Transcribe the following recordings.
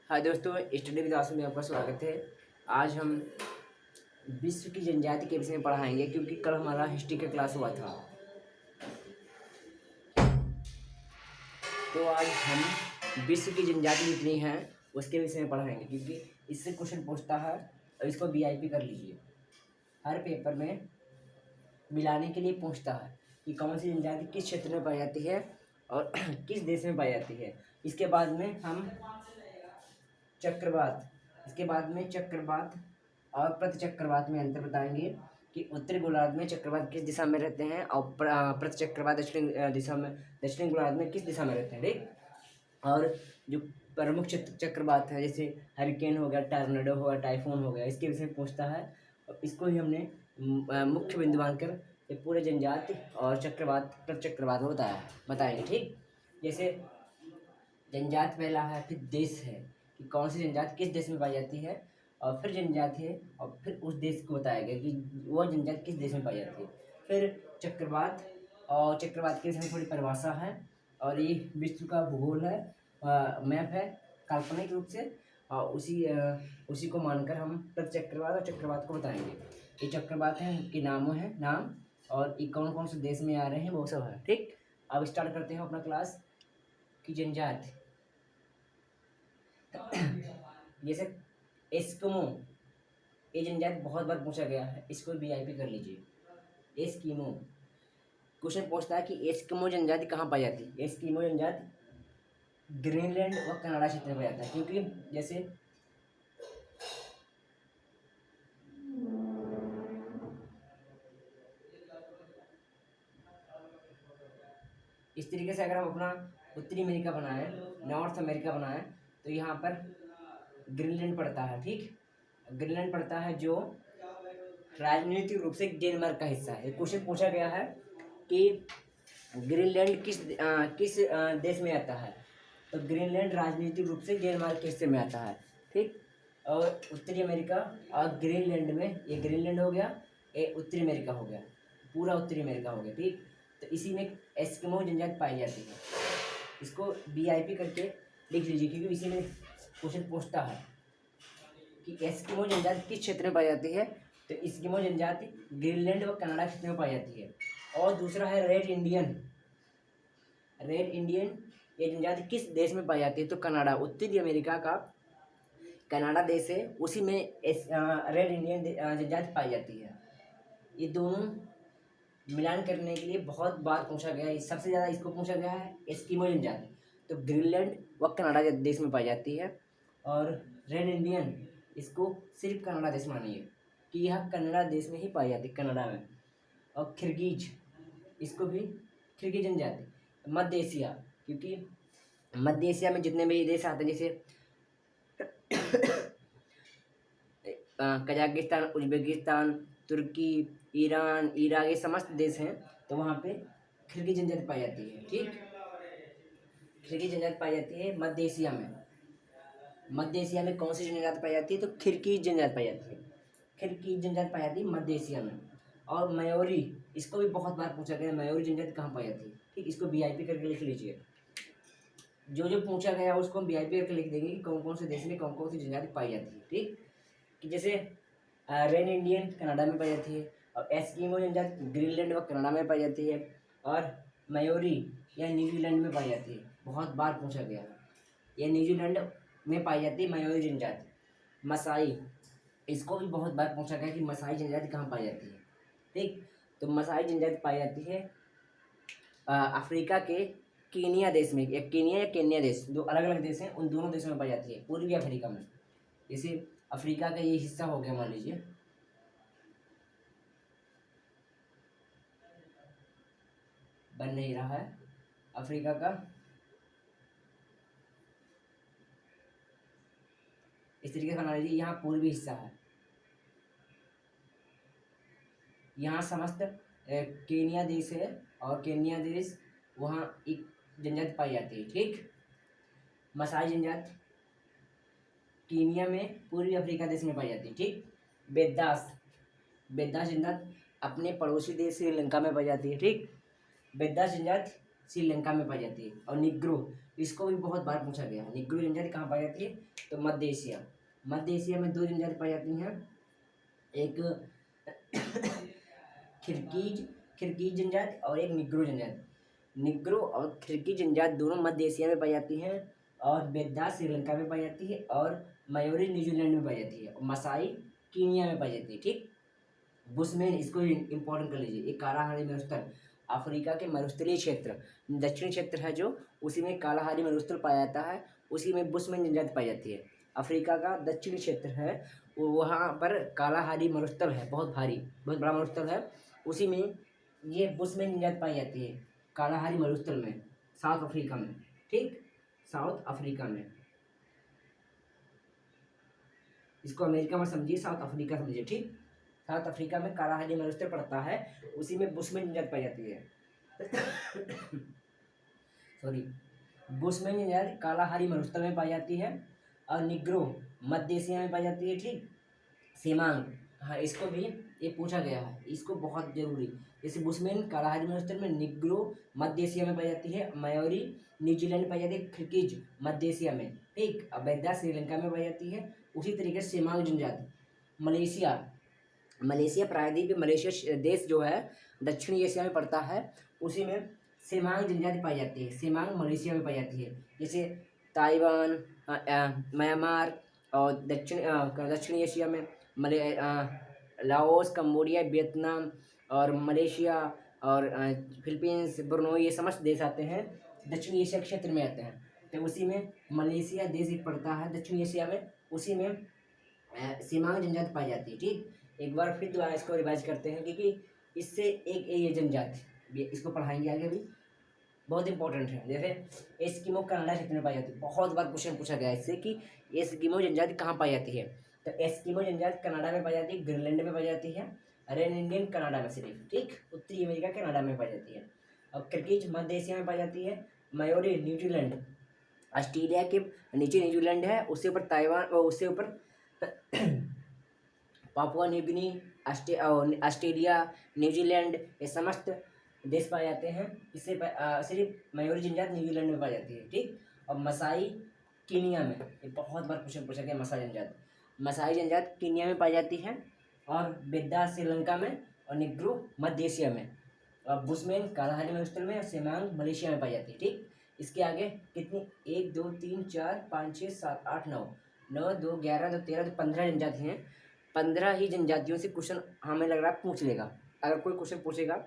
हाय दोस्तों, study with Assam में आपका स्वागत है। आज हम विश्व की जनजाति के विषय में पढ़ाएंगे क्योंकि कल हमारा हिस्ट्री का क्लास हुआ था। तो आज हम विश्व की जनजाति जितनी हैं उसके विषय में पढ़ाएंगे क्योंकि इससे क्वेश्चन पूछता है और इसको वीआईपी कर लीजिए। हर पेपर में मिलाने के लिए पूछता है कि कौन सी जनजाति किस क्षेत्र में पाई जाती है और किस देश में पाई जाती है। इसके बाद में हम चक्रवात चक्रवात और प्रतिचक्रवात में अंतर बताएंगे कि उत्तरी गोलार्ध में चक्रवात किस दिशा में रहते हैं और प्रतिचक्रवात दक्षिणी गोलार्ध में किस दिशा में रहते हैं। ठीक। और जो प्रमुख चक्रवात है जैसे हरिकेन हो गया, टॉर्नेडो हो गया, टाइफून हो गया, इसके विषय में पूछता है। और इसको ही हमने मुख्य बिंदु मानकर ये पूरे जनजाति और चक्रवात प्रतिचक्रवात में बताएंगे। ठीक। जैसे जनजाति पहला है, फिर देश है कि कौन सी जनजाति किस देश में पाई जाती है, और फिर जनजाति है और फिर उस देश को बताया गया कि वह जनजाति किस देश में पाई जाती है। फिर चक्रवात, और चक्रवात के इसमें थोड़ी परिभाषा है और ये विश्व का भूगोल है, मैप है काल्पनिक रूप से, और उसी को मानकर हम चक्रवात और चक्रवात को बताएंगे। ये चक्रवात है कि नाम और ये कौन कौन से देश में आ रहे हैं वो सब है। ठीक। अब स्टार्ट करते हैं अपना क्लास की जनजाति। जैसे एस्किमो, ये जनजाति बहुत बार पूछा गया है, इसको वीआईपी कर लीजिए। एस्किमो क्वेश्चन पूछता है कि एस्किमो जनजाति कहाँ पाई जाती है। एस्किमो जनजाति ग्रीनलैंड और कनाडा क्षेत्र में पाया जाता है, क्योंकि जैसे इस तरीके से अगर हम अपना उत्तरी अमेरिका बनाएं, नॉर्थ अमेरिका बनाएं, तो यहाँ पर ग्रीनलैंड पड़ता है। ठीक। ग्रीनलैंड पड़ता है जो राजनीतिक रूप से डेनमार्क का हिस्सा है। क्वेश्चन पूछा गया है कि ग्रीनलैंड किस देश में आता है, तो ग्रीनलैंड राजनीतिक रूप से डेनमार्क के हिस्से में आता है। ठीक। और उत्तरी अमेरिका और ग्रीनलैंड में, ये ग्रीनलैंड हो गया, ये उत्तरी अमेरिका हो गया, पूरा उत्तरी अमेरिका हो गया। ठीक। तो इसी में एस्किमो जनजाति पाई जाती है। इसको वीआईपी करके लिख लीजिए क्योंकि इसी में क्वेश्चन पूछता है कि एस्किमो जनजाति किस क्षेत्र में पाई जाती है। तो एस्किमो जनजाति ग्रीनलैंड और कनाडा क्षेत्र में पाई जाती है। और दूसरा है रेड इंडियन, ये जनजाति किस देश में पाई जाती है, तो कनाडा, उत्तरी अमेरिका का कनाडा देश है, उसी में रेड इंडियन जनजाति पाई जाती है। ये दोनों मिलान करने के लिए बहुत बार पूछा गया है। सबसे ज़्यादा इसको पूछा गया है एस्किमो जनजाति, तो ग्रीनलैंड व कनाडा देश में पाई जाती है। और रेड इंडियन, इसको सिर्फ कनाडा देश मानिए कि यह कनाडा देश में ही पाई जाती है, कनाडा में। और खिरगिज, इसको भी खिरगिज जनजाति मध्य एशिया, क्योंकि मध्य एशिया में जितने भी देश आते हैं जैसे कजाकिस्तान, उज्बेकिस्तान, तुर्की, ईरान, इराक, ये समस्त देश हैं, तो वहाँ पे खिरगिज जनजाति पाई जाती है। ठीक। खिरगिज जनजाति पाई जाती है मध्य एशिया में। मध्य एशिया में कौन सी जनजाति पाई जाती है, तो खिरगिज जनजाति पाई जाती है। खिरगिज जनजाति पाई जाती है मध्य एशिया में। और मयूरी, इसको भी बहुत बार पूछा गया, मयूरी जनजाति कहाँ पाई जाती है। ठीक। इसको वीआईपी करके लिख लीजिए। जो जो पूछा गया उसको हम वीआईपी करके लिख देंगे कि कौन कौन से देश में कौन कौन सी जनजाति पाई जाती है। ठीक। कि जैसे रेड इंडियन कनाडा में पाई जाती है, और एस्किमो जनजाति ग्रीनलैंड व कनाडा में पाई जाती है, और मयूरी यह न्यूजीलैंड में पाई जाती है। बहुत बार पूछा गया है, यह न्यूजीलैंड में पाई जाती है मयूरी जनजाति। मसाई, इसको भी बहुत बार पूछा गया कि मसाई जनजाति कहाँ पाई जाती है। ठीक। तो मसाई जनजाति पाई जाती है अफ्रीका के कीनिया देश में, या केन्या देश, दो अलग अलग देश हैं, उन दोनों देशों में पाई जाती है, पूर्वी अफ्रीका में। जैसे अफ्रीका का ये हिस्सा हो गया, मान लीजिए, बन नहीं रहा है अफ्रीका का, इस तरीके से बना लीजिए। यहाँ पूर्वी हिस्सा है, यहाँ समस्त केन्या देश है, और केन्या देश वहाँ एक जनजाति पाई जाती है। ठीक। मसाई जनजाति कीनिया में पूर्वी अफ्रीका देश में पाई जाती है। ठीक। बेदास जनजाति अपने पड़ोसी देश श्रीलंका में पाई जाती है। ठीक। बेदास जनजाति श्रीलंका में पाई जाती है। और निग्रो, इसको भी बहुत बार पूछा गया है, निग्रो जनजाति कहाँ पाई जाती है, तो मध्य एशिया। मध्य एशिया में दो जनजाति पाई जाती हैं, एक खिरकीज जनजाति और एक निग्रो जनजाति। निग्रो और खिरकी जनजाति दोनों मध्य एशिया में पाई जाती हैं, और बेद्दा श्रीलंका में पाई जाती है, और मयूरी न्यूजीलैंड में पाई जाती है, और मसाई कीनिया में पाई जाती है। ठीक, बुशमैन, इसको इम्पोर्टेंट कर लीजिए, एक कालाहारी मरुस्थल, अफ्रीका के मरुस्थलीय क्षेत्र, दक्षिणी क्षेत्र है जो, उसी में कालाहारी मरुस्थल पाया जाता है, उसी में बुशमैन जनजाति पाई जाती है। अफ्रीका का दक्षिणी क्षेत्र है, वहाँ पर कालाहारी मरुस्थल है, बहुत भारी, बहुत बड़ा मरुस्थल है, उसी में ये बुशमैन जनजाति पाई जाती है, कालाहारी मरुस्थल में, साउथ अफ्रीका में। ठीक, साउथ अफ्रीका में, इसको अमेरिका में समझिए, साउथ अफ्रीका समझिए। ठीक, साउथ अफ्रीका में कालाहारी मरुस्थल पड़ता है, उसी में बुशमैन जनजाति पाई जाती है। सॉरी, बुशमैन जनजाति कालाहारी मरुस्थल में पाई जाती है, और निग्रो मध्य एशिया में पाई जाती है। ठीक, सेमांग, हाँ इसको भी ये पूछा गया है, इसको बहुत जरूरी, जैसे बुशमैन कालाहारी मरुस्थल में, निग्रो मध्य एशिया में पाई जाती है, मयूरी न्यूजीलैंड में पाई जाती है, खिरकीज मध्य एशिया में। ठीक, अबैदा श्रीलंका में पाई जाती है। उसी तरीके से सेमांग जनजाति मलेशिया प्रायद्वीप मलेशिया देश जो है दक्षिणी एशिया में पड़ता है, उसी में सेमांग जनजाति पाई जाती है, सेमांग मलेशिया में पाई जाती है। जैसे ताइवान, म्यांमार, और दक्षिणी एशिया में लाओस, कंबोडिया, वियतनाम और मलेशिया और फिलीपींस, ब्रुनई, ये समस्त देश आते हैं, दक्षिणी एशिया क्षेत्र में आते हैं। तो उसी में मलेशिया देश एक पड़ता है दक्षिणी एशिया में, उसी में सेमांग जनजाति पाई जाती है। ठीक, एक बार फिर दोबारा इसको रिवाइज करते हैं, क्योंकि इससे एक ये जनजाति, इसको पढ़ाएंगे आगे भी, बहुत इंपॉर्टेंट है। जैसे एस्किमो कनाडा क्षेत्र में पाई जाती है, बहुत बार क्वेश्चन पूछा गया है इससे कि एस्किमो जनजाति कहाँ पाई जाती है, तो एस्किमो जनजाति कनाडा में पाई जाती है, ग्रीनलैंड में पाई जाती है, रेन इंडियन कनाडा में सिर्फ। ठीक, उत्तरी अमेरिका कनाडा में पाई जाती है। और क्रिकीज मध्य एशिया में पाई जाती है, मयूरी न्यूजीलैंड, ऑस्ट्रेलिया के नीचे न्यूजीलैंड है, उससे ऊपर ताइवान, और उससे ऊपर Papua New Guinea, Australia, New Zealand, ये समस्त देश पाए जाते हैं। इससे सिर्फ मयूरी जनजाति न्यूजीलैंड में पाई जाती है। ठीक, और मसाई कीनिया में, ये बहुत बार क्वेश्चन पूछा गया, मसाई जनजाति कीनिया में पाई जाती है, और बेद्दा श्रीलंका में, और निग्रो मध्य एशिया में, और बुशमैन कालाहारी मरुस्थल में, और सेमांग मलेशिया में पाई जाती है। ठीक, इसके आगे कितनी, 1 2 3 4 5 6 7 8 9 9 2 11 2 13 15 जनजाति हैं। 15 ही जनजातियों से क्वेश्चन हमें लग रहा है पूछ लेगा, अगर कोई क्वेश्चन पूछेगा।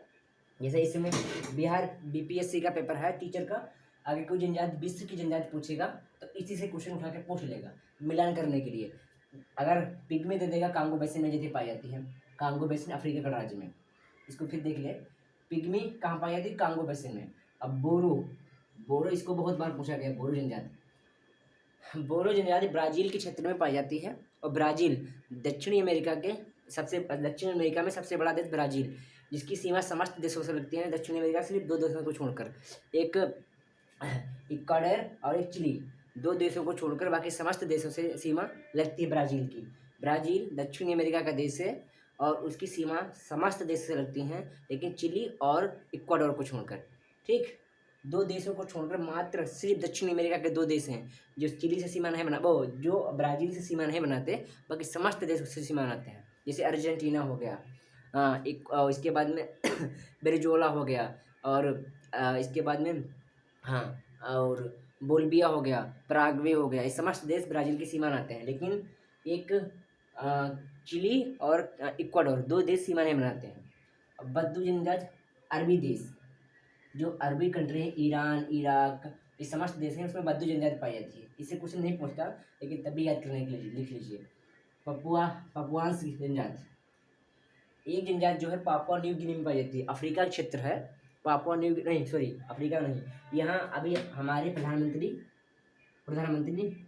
जैसे इसमें बिहार बीपीएससी का पेपर है टीचर का, आगे कोई जनजाति विश्व की जनजाति पूछेगा तो इसी से क्वेश्चन उठा के पूछ लेगा, मिलान करने के लिए। अगर पिग्मी दे देगा, कांगो बेसिन में जैसे पाई जाती है, कांगो बेसिन अफ्रीका का राज्य में, इसको फिर देख ले, पिग्मी कहाँ पाई जाती है, कांगो बेसिन में। अब बोरो इसको बहुत बार पूछा गया, बोरो जनजाति ब्राज़ील के क्षेत्र में पाई जाती है, और ब्राज़ील दक्षिण अमेरिका में सबसे बड़ा देश ब्राज़ील, जिसकी सीमा समस्त देशों से लगती है, दक्षिण अमेरिका सिर्फ 2 देशों को छोड़कर, एक इक्वाडोर और एक चिली, 2 देशों को छोड़कर बाकी समस्त देशों से सीमा लगती है ब्राज़ील की। ब्राज़ील दक्षिण अमेरिका का देश है, और उसकी सीमा समस्त देश से लगती हैं, लेकिन चिली और इक्वाडोर को छोड़कर। ठीक, 2 देशों को छोड़कर मात्र सिर्फ दक्षिण अमेरिका के 2 देश हैं जो चिली से सीमा नहीं जो ब्राज़ील से सीमा नहीं बनाते, बाकी समस्त देशों से सीमा बनाते हैं। जैसे अर्जेंटीना हो गया, इसके बाद में वेनेजुएला हो गया, और इसके बाद में और बोलिविया हो गया, पराग्वे हो गया, ये समस्त देश ब्राज़ील की सीमा बनाते हैं, लेकिन एक चिली और इक्वाडोर 2 देश सीमा नहीं बनाते हैं। अब बद्दू जनजाति अरबी देश, जो अरबी कंट्री है, ईरान, इराक, ये समस्त देश हैं, उसमें बद्दू जनजाति पाई जाती है। इससे क्वेश्चन नहीं पूछता, लेकिन तभी याद करने के लिए लिख लीजिए। पपुआंस जनजाति, एक जनजाति जो है पापुआ न्यू गिनी में पाई जाती है, अफ्रीका क्षेत्र है, अफ्रीका नहीं, यहाँ अभी हमारे प्रधानमंत्री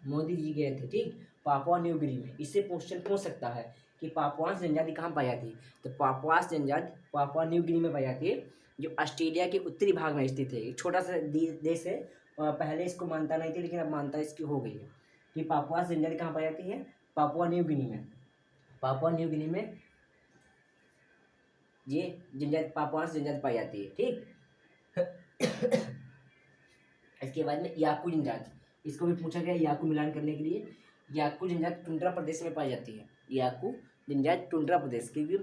मोदी जी गए थे। ठीक, पापुआ न्यू गिनी में, इससे क्वेश्चन पूछ सकता है कि पापुआंस जनजाति कहाँ पाई जाती है, तो पापुआंस जनजाति पापुआ न्यू गिनी में पाई जाती है, जो ऑस्ट्रेलिया के उत्तरी भाग में स्थित है। एक छोटा सा देश है, पहले इसको मानता नहीं थी, लेकिन अब मानता इसकी हो गई है कि पापुआंस जनजाति कहाँ पाई जाती है, पापुआ न्यू गिनी में ये जनजाति पापुआंस जनजाति पाई जाती है। ठीक इसके बाद में याकू जनजाति, इसको भी पूछा गया याकू मिलान करने के लिए। याकू जनजाति टुंड्रा प्रदेश में पाई जाती है। याकू जनजाति टुंड्रा प्रदेश, क्योंकि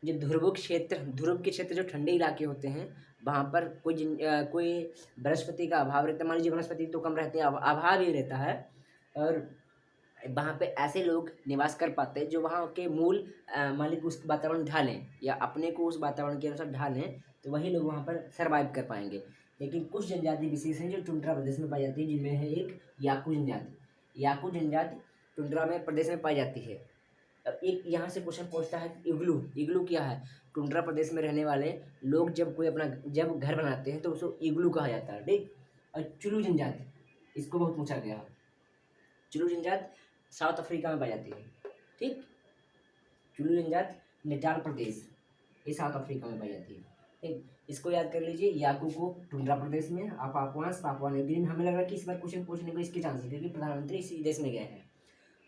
जो ध्रुव के क्षेत्र जो ठंडे इलाके होते हैं वहाँ पर कोई वनस्पति का अभाव रहता है। मान लीजिए वनस्पति तो कम रहते हैं, अभाव ही रहता है, और वहाँ पे ऐसे लोग निवास कर पाते हैं जो वहाँ के मूल मालिक उस वातावरण ढालें या अपने को उस वातावरण के अनुसार ढालें, तो वही लोग वहाँ पर सर्वाइव कर पाएंगे। लेकिन कुछ जनजाति विशेष हैं जो टुंड्रा प्रदेश में पाई जाती है, जिनमें है एक याकू जनजाति। याकू जनजाति टुंड्रा में प्रदेश में पाई जाती है। अब एक यहाँ से क्वेश्चन पूछता है इग्लू। इग्लू क्या है? टुंड्रा प्रदेश में रहने वाले लोग जब घर बनाते हैं तो उसको इग्लू कहा जाता है, ठीक। और चुलू जनजाति, इसको बहुत पूछा गया। चुलू जनजाति साउथ अफ्रीका में पाई जाती है, ठीक। चुलू जनजाति नेटाल प्रदेश, ये साउथ अफ्रीका में पाई जाती है, ठीक। इसको याद कर लीजिए। याकू को टुंड्रा प्रदेश में, पापुआ न्यू गिनी। हमें लग रहा है कि इस बार क्वेश्चन पूछने को इसके चांसेस, क्योंकि प्रधानमंत्री इसी देश में गए हैं।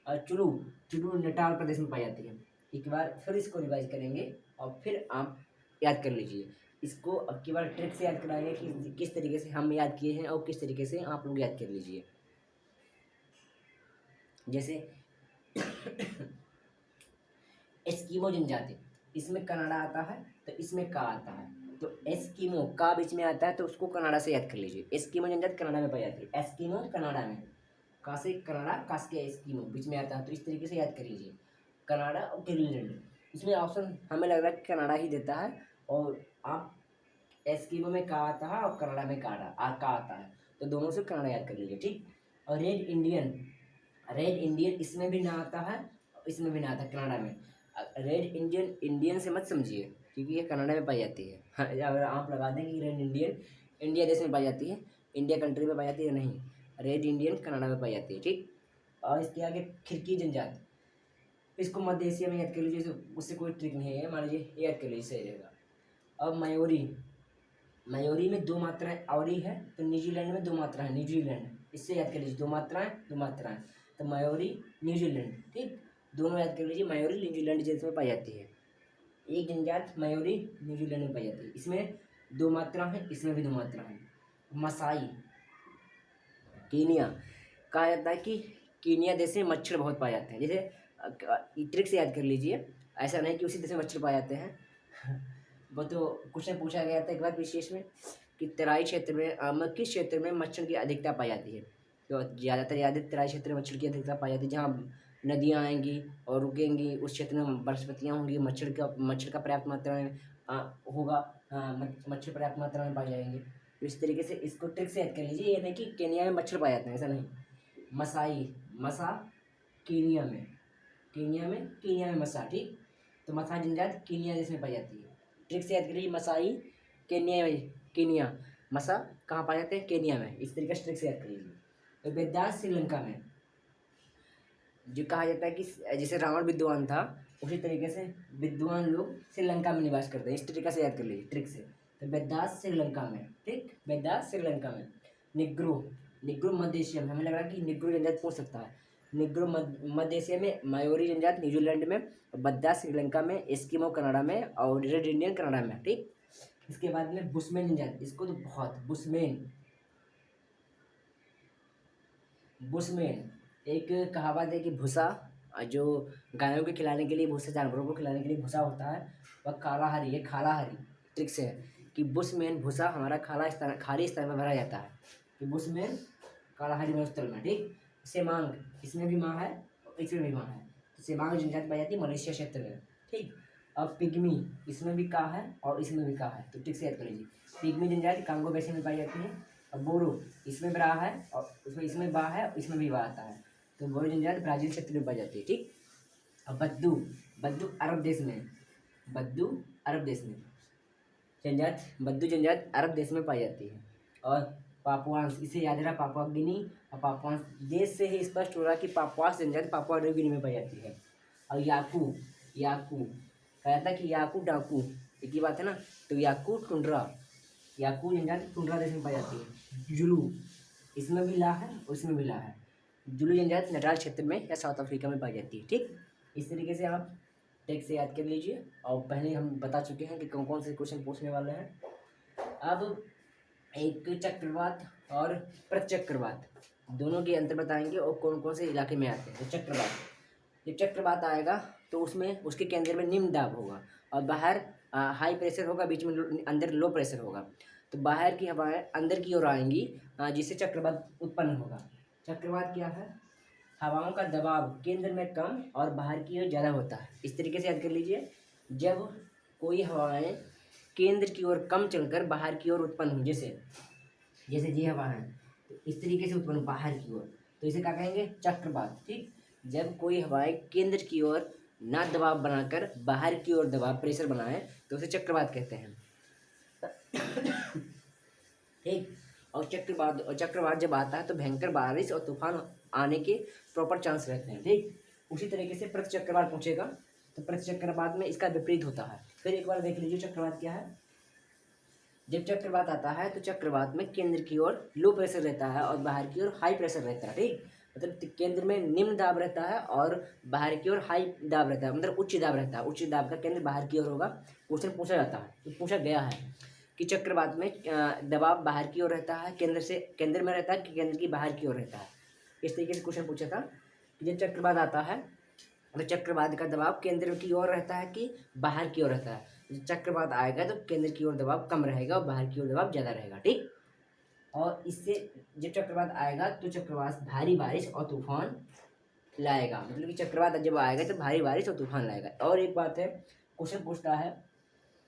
और चुलू नेटाल प्रदेश में पाई जाती है। एक बार फिर इसको रिवाइज करेंगे और फिर आप याद कर लीजिए। इसको अब की बार ट्रिक से याद कराएंगे कि किस तरीके से हम याद किए हैं और किस तरीके से आप लोग याद कर लीजिए। जैसे एस्किमो जनजाति, इसमें कनाडा आता है तो इसमें का आता है, तो एस्किमो का बीच में आता है तो उसको कनाडा से याद कर लीजिए। एस्किमो जनजाति कनाडा में पाई जाती है। एस्किमो कनाडा में, का से कनाडा, का से एस्किमो बीच में आता है, तो इस तरीके से याद कर लीजिए। कनाडा और ग्रीनलैंड, इसमें ऑप्शन हमें लग रहा है कि कनाडा ही देता है, और आप एस्किमो में का आता है और कनाडा में का आता है, तो दोनों से कनाडा याद कर लीजिए, ठीक। और रेड इंडियन इसमें भी ना आता है, इसमें भी ना आता है कनाडा में। रेड इंडियन से मत समझिए, क्योंकि ये कनाडा में पाई जाती है। हाँ, अगर आप लगा दें कि रेड इंडियन इंडिया देश में पाई जाती है, इंडिया कंट्री में पाई जाती है, नहीं, रेड इंडियन कनाडा में पाई जाती है, ठीक। और इसके आगे खिरकी जनजाति, इसको मध्य एशिया में याद कर लीजिए, उससे कोई ट्रिक नहीं है, मान लीजिए याद कर लीजिए, सही रहेगा। अब मयूरी में दो मात्राएं औरी है, तो न्यूजीलैंड में दो मात्रा है, न्यूजीलैंड, इससे याद कर लीजिए, दो मात्राएं, तो मयूरी न्यूजीलैंड, ठीक। दोनों याद कर लीजिए, मयूरी न्यूजीलैंड देश में पाई जाती है। एक जनजाति मयूरी न्यूजीलैंड में पाई जाती है, इसमें दो मात्रा है, इसमें भी दो मात्रा है। मसाई कीनिया, कहा जाता है कि कीनिया देश में मच्छर बहुत पाए जाते हैं। जैसे ट्रिक से याद कर लीजिए, ऐसा नहीं कि उसी देश में मच्छर पाए जाते हैं। वो तो क्वेश्चन पूछा गया था एक बार विशेष में कि तराई क्षेत्र में किस क्षेत्र में मच्छर की अधिकता पाई जाती है, तो ज़्यादातर याद है तराई क्षेत्र में मच्छर की अधिकता पाई जाती है। जहाँ नदियाँ आएंगी और रुकेंगी उस क्षेत्र में वनस्पतियाँ होंगी, मच्छर का पर्याप्त मात्रा में होगा, मच्छर पर्याप्त मात्रा में पाए जाएंगे। तो इस तरीके से इसको ट्रिक से याद कर लीजिए। ये नहीं कि केनिया में मच्छर पाए जाते हैं, ऐसा नहीं। मसा कीनिया में मसा, ठीक। तो मसा जनजाति कीनिया देश में पाई जाती है। ट्रिक से याद करिए, मसाई केनिया, मसा कहाँ पाए जाते हैं? केनिया में। इस तरीके से ट्रिक से याद कर लीजिए। तो वेदास श्रीलंका में, जो कहा जाता है कि जैसे रावण विद्वान था, उसी तरीके से विद्वान लोग श्रीलंका में निवास करते हैं। इस तरीके से याद कर लीजिए ट्रिक से। तो वेदास श्रीलंका में, ठीक, वेदास श्रीलंका में। निग्रो मध्य एशिया में, हमें लग रहा है कि निग्रो जनजाति पूछ सकता है। निग्रो मध्य एशिया में, मयूरी जनजाति न्यूजीलैंड में, बद्दास श्रीलंका में, एस्किमो कनाडा में, और रेड इंडियन कनाडा में, ठीक। इसके बाद में बुशमैन जनजाति, इसको तो बहुत बुशमैन एक कहावत है कि भूसा, जो गायों को खिलाने के लिए, भूसा जानवरों को खिलाने के लिए भूसा होता है, वह खाला हरी ट्रिक से है कि बुशमैन भूसा हमारा खाली स्थान में भरा जाता है, कि बुशमैन काला हरी मरुस्थल में, ठीक। सेमांग, इसमें भी माँ है और इसमें भी माँ है, तो सेमांग जनजाति पाई जाती है मलेशिया क्षेत्र में, ठीक। अब पिग्मी, इसमें भी का है और इसमें भी का है, तो ठीक से याद कर लीजिए। पिग्मी जनजाति कांगो बेसिन में पाई जाती है। अब बोरो, इसमें बा है और इसमें बा है, इसमें भी बा आता है, तो बोरो जनजाति ब्राज़ील क्षेत्र में पाई जाती है, ठीक। अब बद्दू अरब देश में जनजाति, बद्दू जनजाति अरब देश में पाई जाती है। और पापुआंस, इसे याद रहा, पापुआ गिनी और पापुआंस देश से ही स्पष्ट हो रहा कि पापुआस जनजाति पापुआ न्यू गिनी में पाई जाती है। और याकू कहा जाता है कि याकू डाकू एक ही बात है ना, तो याकू जनजाति टुंड्रा देश में पाई जाती है। जुलू, इसमें भी ला है और इसमें भी ला है। जुलू जनजाति नटाल क्षेत्र में या साउथ अफ्रीका में पाई जाती है, ठीक। इस तरीके से आप टेक्स्ट से याद कर लीजिए। और पहले हम बता चुके हैं कि कौन कौन से क्वेश्चन पूछने वाले हैं। अब एक चक्रवात और प्रचक्रवात, दोनों के अंतर बताएंगे और कौन कौन से इलाके में आते हैं। तो चक्रवात, जब चक्रवात आएगा तो उसमें उसके केंद्र में निम्न दाब होगा और बाहर हाई प्रेशर होगा, बीच में अंदर लो प्रेशर होगा। तो बाहर की हवाएं अंदर की ओर आएंगी, जिससे चक्रवात उत्पन्न होगा। चक्रवात क्या है? हवाओं का दबाव केंद्र में कम और बाहर की ओर ज़्यादा होता है। इस तरीके से याद कर लीजिए, जब कोई हवाएं केंद्र की ओर कम चलकर बाहर की ओर उत्पन्न हो, जैसे जैसे ये हवा है तो इस तरीके से उत्पन्न बाहर की ओर, तो इसे क्या कहेंगे? चक्रवात। ठीक, जब कोई हवाएं केंद्र की ओर ना दबाव बनाकर बाहर की ओर दबाव प्रेशर बनाए तो उसे चक्रवात कहते हैं। ठीक, और चक्रवात जब आता है तो भयंकर बारिश और तूफान आने के प्रॉपर चांस रहते हैं। ठीक, उसी तरीके से प्रतिचक्रवात पूछेगा तो प्रतिचक्रवात में इसका विपरीत होता है। फिर एक बार देख लीजिए चक्रवात क्या है। जब चक्रवात आता है तो चक्रवात में केंद्र की ओर लो प्रेशर रहता है और बाहर की ओर हाई प्रेशर रहता है। ठीक, मतलब केंद्र में निम्न दाब रहता है और बाहर की ओर हाई दाब रहता है, मतलब उच्च दाब रहता है। उच्च दाब का केंद्र बाहर की ओर होगा। क्वेश्चन पूछा जाता है, तो पूछा गया है कि चक्रवात में दबाव बाहर की ओर रहता है, केंद्र में रहता है कि केंद्र की बाहर की ओर रहता है। इस तरीके से क्वेश्चन पूछा था कि जब चक्रवात आता है तो चक्रवात का दबाव केंद्र की ओर रहता है कि बाहर की ओर रहता है। चक्रवात आएगा तो केंद्र की ओर दबाव कम रहेगा और बाहर की ओर दबाव ज़्यादा रहेगा। ठीक, और इससे जब चक्रवात आएगा तो चक्रवात भारी बारिश और तूफान लाएगा, मतलब कि चक्रवात जब आएगा तो भारी बारिश और तूफान लाएगा। और एक बात है, क्वेश्चन पूछता है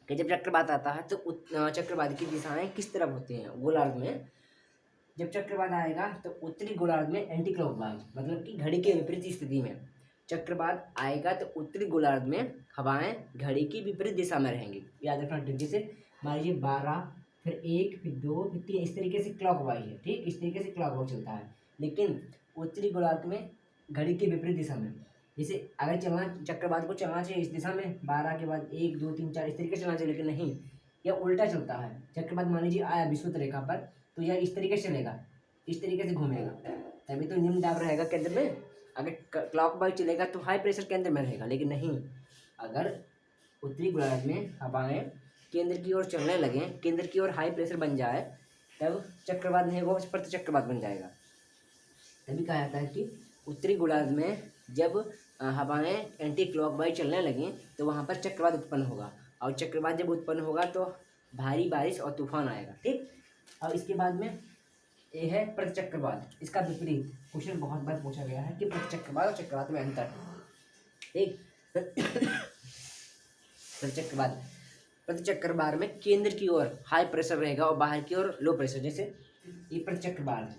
कि जब चक्रवात आता है तो चक्रवात की दिशाएं किस तरफ होती हैं गोलार्ध में। जब चक्रवात आएगा तो उत्तरी गोलार्ध में एंटी क्लॉकवाइज, मतलब कि घड़ी के विपरीत स्थिति में चक्रवात आएगा तो उत्तरी गोलार्ध में हवाएं घड़ी की विपरीत दिशा में रहेंगी। याद रखना ठीक, जैसे मान लीजिए 12, फिर 1, फिर 2, फिर 3, इस तरीके से क्लॉकवाइज है। ठीक, इस तरीके से क्लॉकवाइज चलता है, लेकिन उत्तरी गोलार्ध में घड़ी के विपरीत दिशा में। जैसे अगर चक्रवात को चलना चाहिए इस दिशा में, 12 के बाद 1, 2, 3, 4 इस तरीके से चलना चाहिए, लेकिन नहीं, यह उल्टा चलता है। चक्रवात मान लीजिए आया विषुवत रेखा पर तो यह इस तरीके से चलेगा, इस तरीके से घूमेगा, तभी तो निम्न दाब रहेगा केंद्र में। अगर क्लॉकवाइज चलेगा तो हाई प्रेशर केंद्र में रहेगा, लेकिन नहीं, अगर उत्तरी गोलार्ध में हवाएं केंद्र की ओर चलने लगें, केंद्र की ओर हाई प्रेशर बन जाए, तब चक्रवात नहीं होगा, प्रतिचक्रवात बन जाएगा। तभी कहा जाता है कि उत्तरी गोलार्ध में जब हवाएं एंटी क्लॉकवाइज चलने लगें तो वहाँ पर चक्रवात उत्पन्न होगा, और चक्रवात जब उत्पन्न होगा तो भारी बारिश और तूफान आएगा। ठीक, और इसके बाद में ये है प्रतिचक्रवात, इसका विपरीत। क्वेश्चन बहुत बार पूछा गया है कि प्रतिचक्रवात और चक्रवात में अंतर। ठीक, प्रतिचक्रवात में केंद्र की ओर हाई प्रेशर रहेगा और बाहर की ओर लो प्रेशर। जैसे ये प्रतिचक्रवात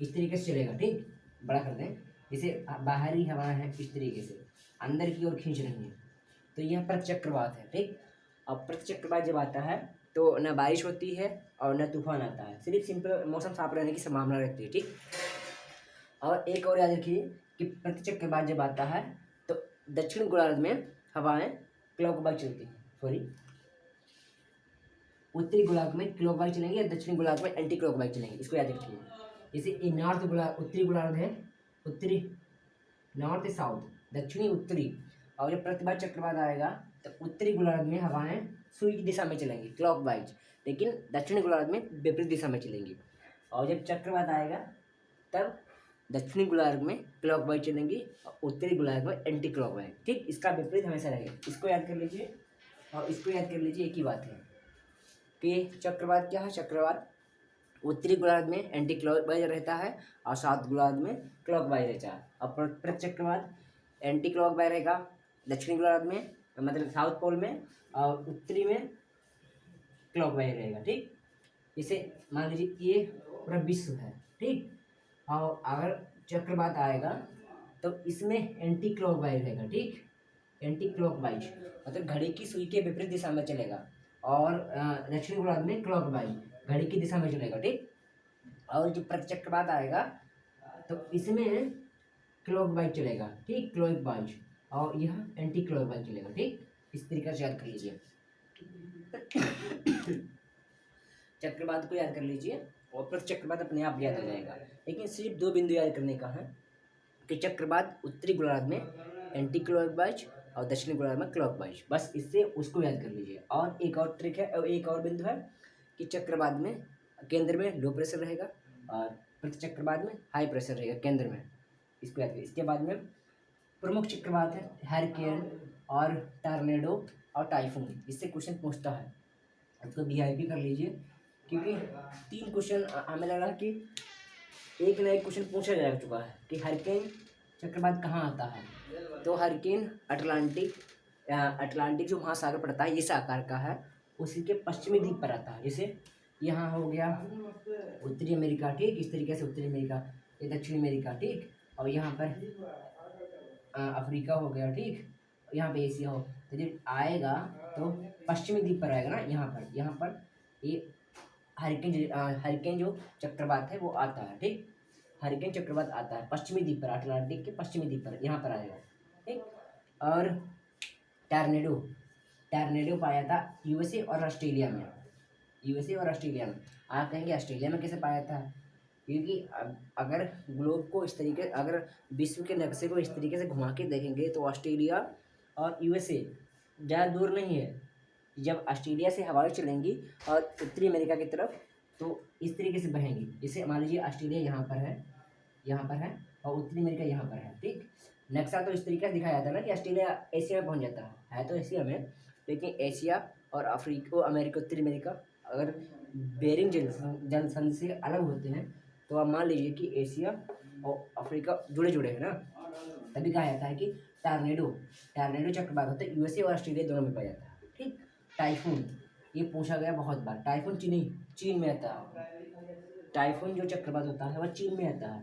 इस तरीके से चलेगा। ठीक, बड़ा कर दें, जैसे बाहरी हवा है इस तरीके से अंदर की ओर खींच रही है, तो यह प्रतिचक्रवात है। ठीक, अब प्रतिचक्रवात जब आता है तो न बारिश होती है और न तूफान आता है, सिर्फ सिंपल मौसम साफ रहने की संभावना रहती है। ठीक, और एक और याद रखिए कि प्रतिचक्रवात जब आता है तो दक्षिण गोलार्ध में हवाएं क्लॉकवाइज चलती हैं, उत्तरी गोलार्ध में क्लॉकवाइज चलेंगे या दक्षिणी गोलार्ध में एंटी क्लॉकवाइज चलेंगे, इसको याद रखिए। जैसे ये नॉर्थ गोलार्ध, उत्तरी गोलार्ध है, उत्तरी नॉर्थ साउथ, दक्षिणी उत्तरी, और जब प्रतिबार चक्रवात आएगा तो उत्तरी गोलार्ध में हवाएं सुई की दिशा में चलेंगी क्लॉकवाइज, लेकिन दक्षिणी गोलार्ध में विपरीत दिशा में चलेंगी। और जब चक्रवात आएगा तब दक्षिणी गोलार्ध में क्लॉकवाइज चलेंगी और उत्तरी गोलार्ध में एंटी क्लॉकवाइज। ठीक, इसका विपरीत हमेशा रहेगा, इसको याद कर लीजिए और इसको याद कर लीजिए। एक ही बात है कि चक्रवात क्या है, चक्रवात उत्तरी गोलार्ध में एंटी क्लॉकवाइज रहता है और साउथ गोलार्ध में क्लॉकवाइज रहता है। और प्रतिचक्रवात एंटी क्लॉकवाइज रहेगा दक्षिणी गोलार्ध में, मतलब साउथ पोल में, और उत्तरी में क्लॉकवाइज रहेगा। ठीक, जैसे मान लीजिए ये पूरा विश्व है। ठीक, और अगर चक्रवात आएगा तो इसमें एंटी क्लॉकवाइज रहेगा। ठीक, एंटी क्लॉकवाइज मतलब घड़ी की सुई के विपरीत दिशा में चलेगा, और दक्षिणी गोलार्ध में क्लॉकवाइज घड़ी की दिशा में चलेगा। ठीक, और जब प्रतिचक्रवात आएगा तो इसमें क्लॉकवाइज चलेगा। ठीक, क्लॉकवाइज, और यह एंटी क्लॉकवाइज चलेगा। ठीक, इस तरीके से याद कर लीजिए। चक्रवात को याद कर लीजिए और प्रतिचक्रवात अपने आप याद आ जाएगा, लेकिन सिर्फ 2 बिंदु याद करने का है कि चक्रवात उत्तरी गोलार्ध में एंटी क्लॉकवाइज और दक्षिणी गोलार्ध में क्लॉकवाइज। बस इससे उसको याद कर लीजिए। और एक और ट्रिक है, एक और बिंदु है कि चक्रवात में केंद्र में लो प्रेशर रहेगा और प्रति चक्रवात में हाई प्रेशर रहेगा केंद्र में, इसको याद करिए। इसके बाद में प्रमुख चक्रवात है हैरिकेन और टॉर्नेडो और टाइफून, इससे क्वेश्चन पूछता है, इसको VIP कर लीजिए क्योंकि 3 क्वेश्चन हमें लग रहा है कि एक ना एक क्वेश्चन पूछा जा चुका है कि हरिकेन चक्रवात कहाँ आता है। तो हरिकेन अटलांटिक जो महासागर पड़ता है इस आकार का है, उसी के पश्चिमी द्वीप पर आता है। जैसे यहाँ हो गया उत्तरी अमेरिका, ठीक, इस तरीके से उत्तरी अमेरिका, ये दक्षिणी अमेरिका, ठीक, और यहाँ पर अफ्रीका हो गया, ठीक, यहाँ पे एशिया हो। तो जब आएगा तो पश्चिमी द्वीप पर आएगा ना, यहाँ पर ये हरिकेन जो चक्रवात है वो आता है, ठीक, हरिकेन चक्रवात आता है पश्चिमी द्वीप पर, अटलांटिक के पश्चिमी द्वीप पर, यहाँ पर आएगा, ठीक। और टॉर्नेडो पाया था USA और ऑस्ट्रेलिया में, आप कहेंगे ऑस्ट्रेलिया में कैसे पाया था, क्योंकि अगर ग्लोब को इस तरीके, अगर विश्व के नक्शे को इस तरीके से घुमा के देखेंगे तो ऑस्ट्रेलिया और USA ज़्यादा दूर नहीं है। जब ऑस्ट्रेलिया से हवाएं चलेंगी और उत्तरी अमेरिका की तरफ तो इस तरीके से बहेंगी। जैसे मान लीजिए ऑस्ट्रेलिया यहाँ पर है और उत्तरी अमेरिका यहाँ पर है, ठीक। नक्शा तो इस तरीके से दिखाया जाता है ना कि ऑस्ट्रेलिया एशिया में पहुँच जाता है तो एशिया में, लेकिन एशिया और अमेरिका उत्तरी अमेरिका अगर बेरिंग जल संधि से अलग होते हैं तो आप मान लीजिए कि एशिया और अफ्रीका जुड़े हैं ना, तभी कहा जाता है कि टॉर्नेडो चक्रवात होता है USA और ऑस्ट्रेलिया दोनों में पाया जाता है, ठीक। टाइफून, ये पूछा गया बहुत बार, टाइफून चीन में आता है। टाइफून जो चक्रवात होता है वह चीन में आता है।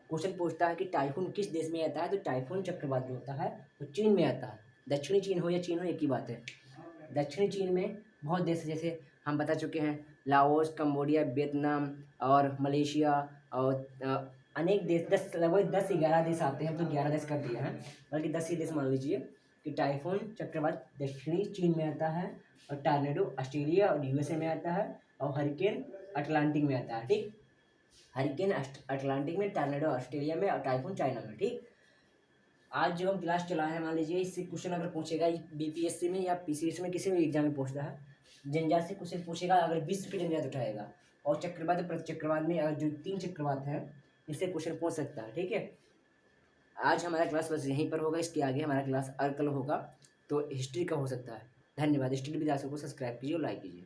क्वेश्चन पूछता है कि टाइफून किस देश में आता है, तो टाइफून चक्रवात जो होता है वो चीन में आता है। दक्षिणी चीन हो या चीन हो एक ही बात है। दक्षिणी चीन में बहुत देश, जैसे हम बता चुके हैं, लाओस, कंबोडिया, वियतनाम और मलेशिया और अनेक देश, लगभग 10-11 देश आते हैं। हम तो 11 देश कर दिए हैं, बल्कि 10 ही देश मान लीजिए कि टाइफून चक्रवात दक्षिणी चीन में आता है और टॉर्नेडो ऑस्ट्रेलिया और USA में आता है और हरिकेन अटलांटिक में आता है, ठीक। हरिकेन अटलांटिक में, टॉर्नेडो ऑस्ट्रेलिया में और टाइफून चाइना में, ठीक। आज जो हम क्लास चला है, मान लीजिए इससे क्वेश्चन अगर पूछेगा BPSC में या PCS में, किसी भी एग्जाम में पूछता है, जनजात से क्वेश्चन पूछेगा, अगर विश्व की जनजात उठाएगा और चक्रवात प्रति चक्रवात में अगर जो 3 चक्रवात हैं इससे क्वेश्चन पूछ सकता है, ठीक है। आज हमारा क्लास बस यहीं पर होगा, इसके आगे हमारा क्लास कल होगा, तो हिस्ट्री का हो सकता है। धन्यवाद। हिस्ट्री विद्यार्थी को सब्सक्राइब कीजिए और लाइक कीजिए।